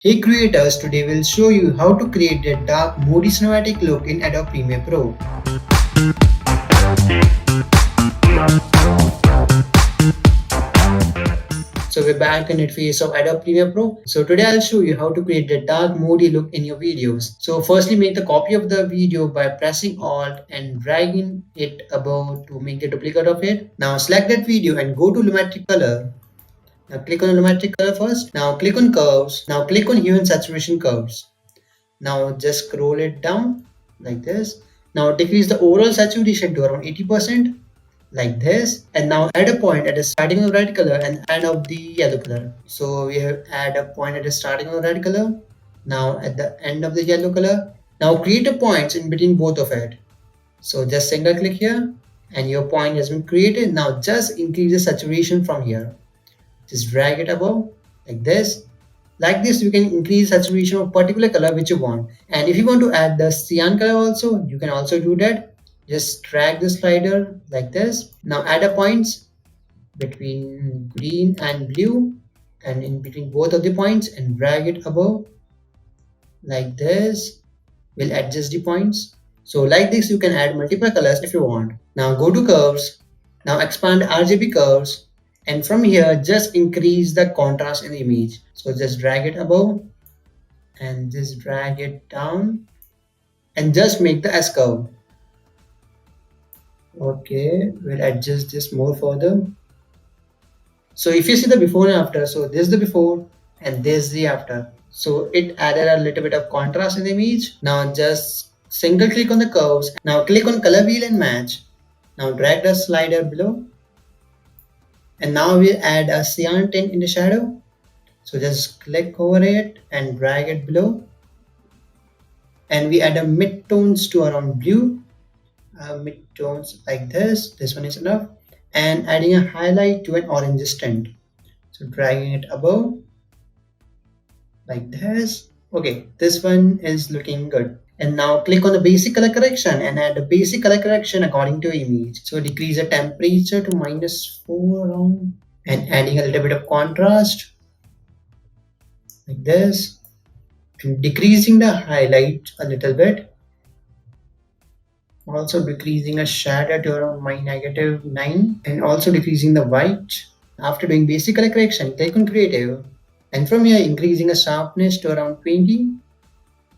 Hey creators, today we'll show you how to create a dark moody cinematic look in Adobe Premiere Pro. So we're back in the face of Adobe Premiere Pro. So today I'll show you how to create a dark moody look in your videos. So firstly make the copy of the video by pressing Alt and dragging it above to make the duplicate of it. Now select that video and go to Lumetric Color. Now click on Lumetric Color first. Now click on Curves. Now click on Hue and Saturation Curves. Now just scroll it down like this. Now decrease the overall saturation to around 80% like this. And now add a point at the starting of red color and end of the yellow color. So we have add a point at the starting of red color. Now at the end of the yellow color. Now create a point in between both of it. So just single click here and your point has been created. Now just increase the saturation from here. Just drag it above like this. Like this, you can increase saturation of particular color which you want. And if you want to add the cyan color also, you can also do that. Just drag the slider like this. Now add a points between green and blue and in between both of the points and drag it above like this. We'll adjust the points. So like this, you can add multiple colors if you want. Now go to curves. Now expand RGB curves. And from here, just increase the contrast in the image. So just drag it above and just drag it down and just make the S curve. Okay, we'll adjust this more further. So if you see the before and after, so this is the before and this is the after. So it added a little bit of contrast in the image. Now just single click on the curves. Now click on color wheel and match. Now drag the slider below. And now we'll add a cyan tint in the shadow. So just click over it and drag it below. And we add a mid-tones to around blue. Mid-tones like this. This one is enough. And adding a highlight to an orange tint. So dragging it above. Like this. Okay, this one is looking good. And now click on the basic color correction and add the basic color correction according to your image. So decrease the temperature to -4 around and adding a little bit of contrast like this and decreasing the highlight a little bit. Also decreasing a shadow to around -9 and also decreasing the white. After doing basic color correction, click on creative and from here increasing a sharpness to around 20.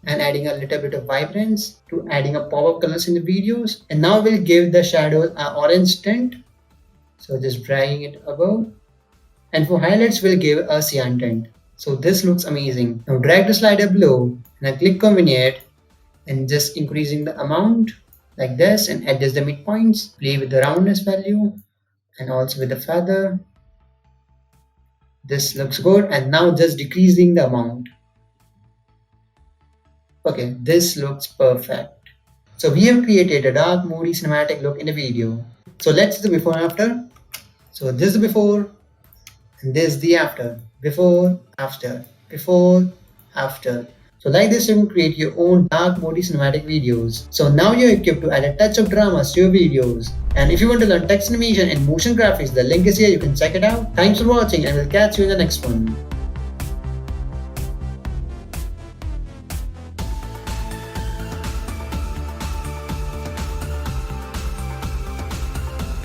And adding a little bit of vibrance to adding a pop-up colors in the videos. And now we'll give the shadows an orange tint. So just dragging it above. And for highlights, we'll give a cyan tint. So this looks amazing. Now drag the slider below and I click on vignette and just increasing the amount like this and adjust the midpoints. Play with the roundness value and also with the feather. This looks good. And now just decreasing the amount. Okay, this looks perfect. So we have created a dark moody cinematic look in the video. So let's see the before and after. So this is the before and this is the after. Before, after, before, after. So like this you can create your own dark moody cinematic videos. So now you're equipped to add a touch of drama to your videos. And if you want to learn text animation and motion graphics, the link is here, you can check it out. Thanks for watching and we'll catch you in the next one.